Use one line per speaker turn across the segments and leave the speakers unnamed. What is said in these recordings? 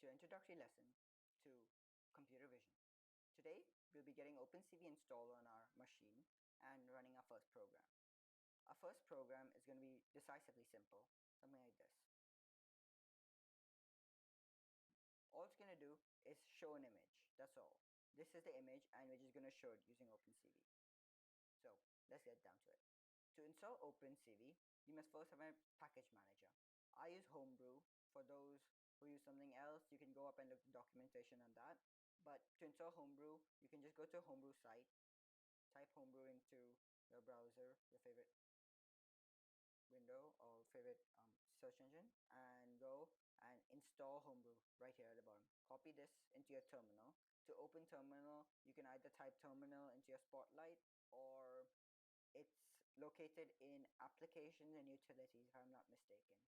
your introductory lesson to computer vision. Today, we'll be getting OpenCV installed on our machine and running our first program. Our first program is going to be decisively simple, something like this. All it's going to do is show an image, that's all. This is the image and we're just going to show it using OpenCV. So let's get down to it. To install OpenCV, you must first have a package manager. I use Homebrew. For those who use something else, you can go up and look at the documentation on that. But to install Homebrew, you can just go to a Homebrew site, type Homebrew into your browser, your favorite window or favorite search engine, and go and install Homebrew right here at the bottom. Copy this into your terminal. To open terminal, you can either type terminal into your spotlight, or it's located in applications and utilities, if I'm not mistaken.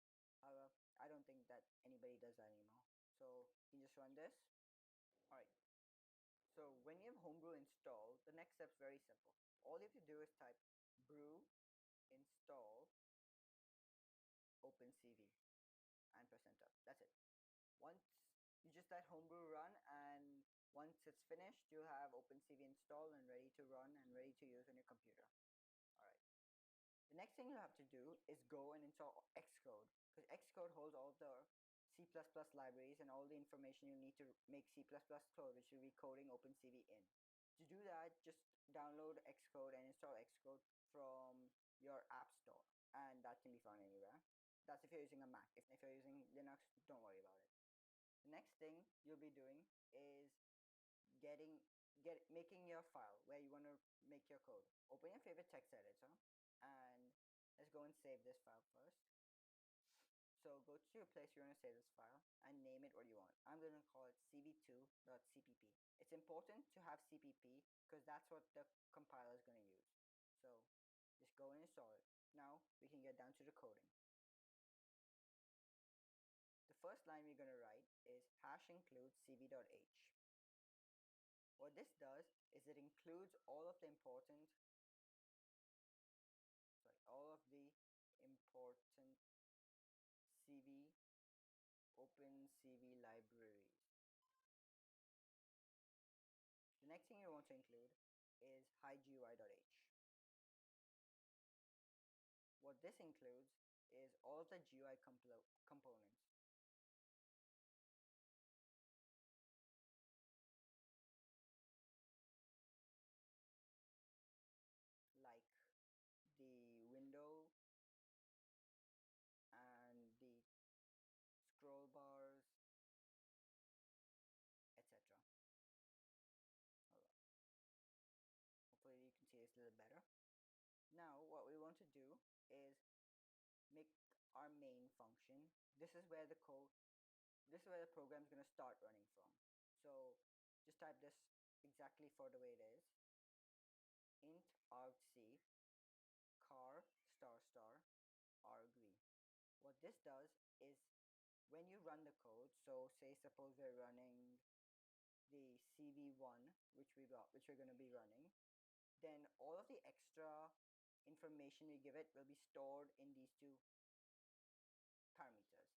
However, I don't think that anybody does that anymore. So you can just run this. Alright. So when you have Homebrew installed, the next step is very simple. All you have to do is type brew install OpenCV and press enter. That's it. Once you just let Homebrew run, and once it's finished, you'll have OpenCV installed and ready to run and ready to use on your computer. Alright. The next thing you have to do is go and install Xcode, because Xcode holds all of the C++ libraries and all the information you need to make C++ code, which will be coding OpenCV in. To do that, just download Xcode and install Xcode from your app store, and that can be found anywhere. That's if you're using a Mac. If you're using Linux, don't worry about it. The next thing you'll be doing is making your file where you want to make your code. Open your favorite text editor, and let's go and save this file first. So go to your place you want to save this file and name it what you want. I'm going to call it cv2.cpp. It's important to have cpp because that's what the compiler is going to use. So just go and install it. Now we can get down to the coding. The first line we're going to write is hash include cv.h. What this does is it includes all of the important CV OpenCV libraries. The next thing you want to include is high-GUI.h. What this includes is all of the GUI components. Like the window and the scroll bars, etc. Hopefully you can see this a little better. Now what we want to do is make our main function. This is where the program is going to start running from. So just type this exactly for the way it is. Int argc car ** argv. What this does is when you run the code, so say suppose we're running the CV1 which we're going to be running, then all of the extra information we give it will be stored in these two parameters.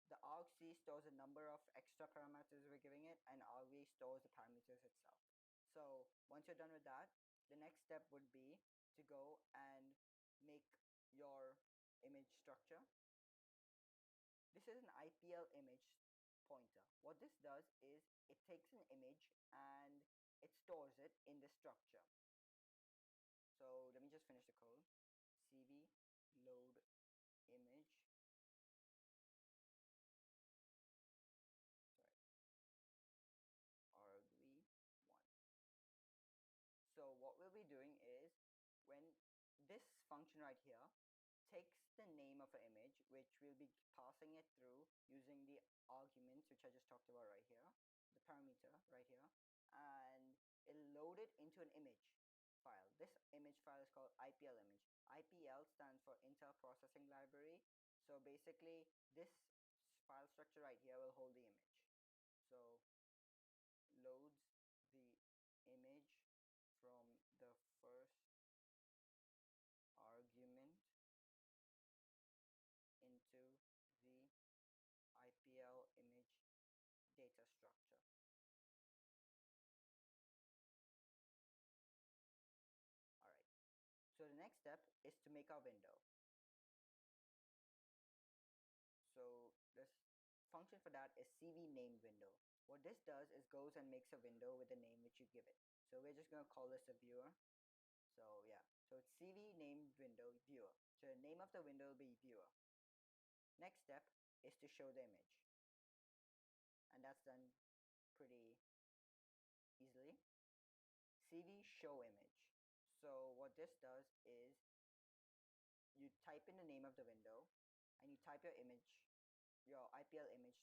The argc stores a number of extra parameters we're giving it, and argv stores the parameters itself. So once you're done with that, the next step would be to go and make your image structure. This is an IPL image pointer. What this does is it takes an image and it stores it in the structure. So let me just finish the code. cv load image, argv1. So what we'll be doing is, when this function right here takes the name of an image, which we'll be passing it through using the arguments which I just talked about right here, the parameter right here, and it'll load it into an image file. This image file is called IPL image. IPL stands for Intel Processing Library. So basically this file structure right here will hold the image. So loads the image from the first argument into the IPL image data data structure. All right. So the next step is to make our window. So this function for that is CV named window. What this does is goes and makes a window with the name which you give it. So we're just going to call this a viewer. So yeah, so it's CV named window viewer. So the name of the window will be viewer. Next step is to show the image. And that's done pretty easily. CV show image. So what this does is you type in the name of the window and you type your image, your IPL image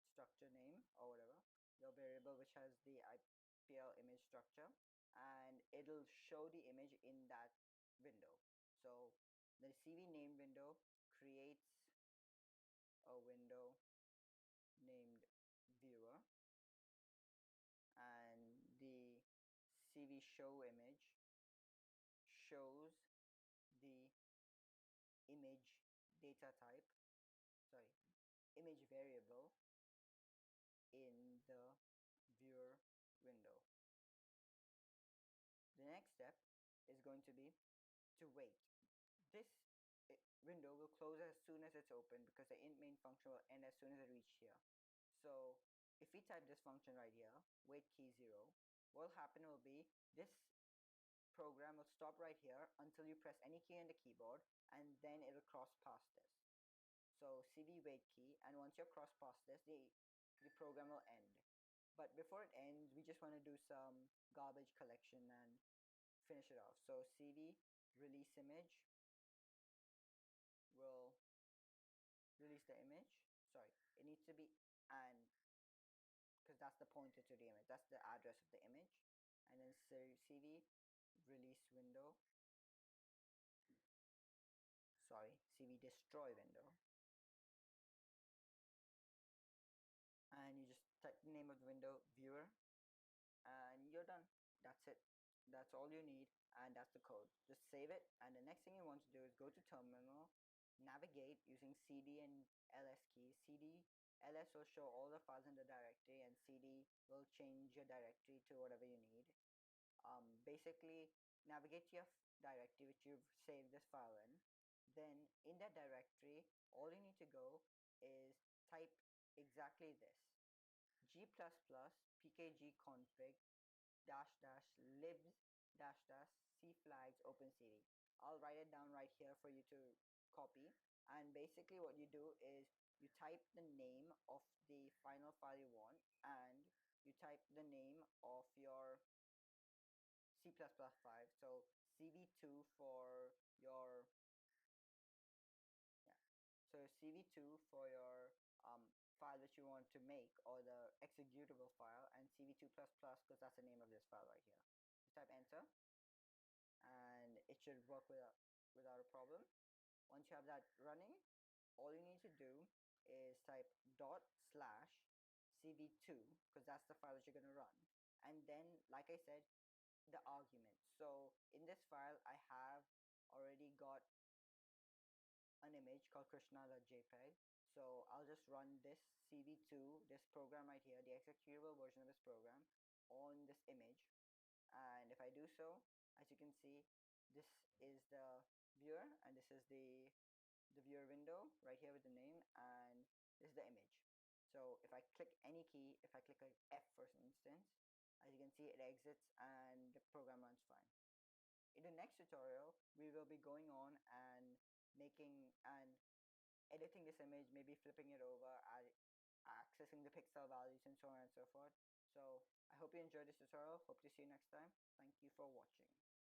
structure name or whatever, your variable which has the IPL image structure, and it'll show the image in that window. So the CV name window creates a window named viewer, and the CV show image shows the image data type, sorry, image variable in the viewer window. The next step is going to be to wait. This window will close as soon as it's open because the int main function will end as soon as it reaches here. So if we type this function right here, wait key 0, what will happen will be this program will stop right here until you press any key on the keyboard, and then it'll cross past this. So CV wait key, and once you're cross past this, the program will end. But before it ends, we just want to do some garbage collection and finish it off. So CV release image will release the image. Sorry, it needs to be and because that's the pointer to the image. That's the address of the image. And then CV release window. Sorry, CV destroy window. And you just type the name of the window, viewer, and you're done. That's it. That's all you need, and that's the code. Just save it, and the next thing you want to do is go to terminal, navigate using CD and LS keys. CD, LS will show all the files in the directory, and CD will change your directory to whatever you need. Basically, navigate to your directory which you've saved this file in. Then in that directory, all you need to go is type exactly this: g++ pkg config libs c flags OpenCV. I'll write it down right here for you to copy. And basically what you do is you type the name of the final file you want, and you type the name of your C++ file. So CV2 for your yeah. So CV2 for your file that you want to make, or the executable file, and CV2++ because that's the name of this file right here. Just type enter, and it should work without a problem. Once you have that running, all you need to do is type /CV2 because that's the file that you're going to run. And then, like I said, the argument. So in this file, I have already got an image called krishna.jpg. So I'll just run this CV2, this program right here, the executable version of this program, on this image. And if I do so, as you can see, this is the viewer, and this is the viewer window right here with the name, and this is the image. So if I click any key, if I click like F for instance, as you can see, it exits and the program runs fine. In the next tutorial, we will be going on and making and editing this image, maybe flipping it over, accessing the pixel values, and so on and so forth. So I hope you enjoyed this tutorial. Hope to see you next time. Thank you for watching.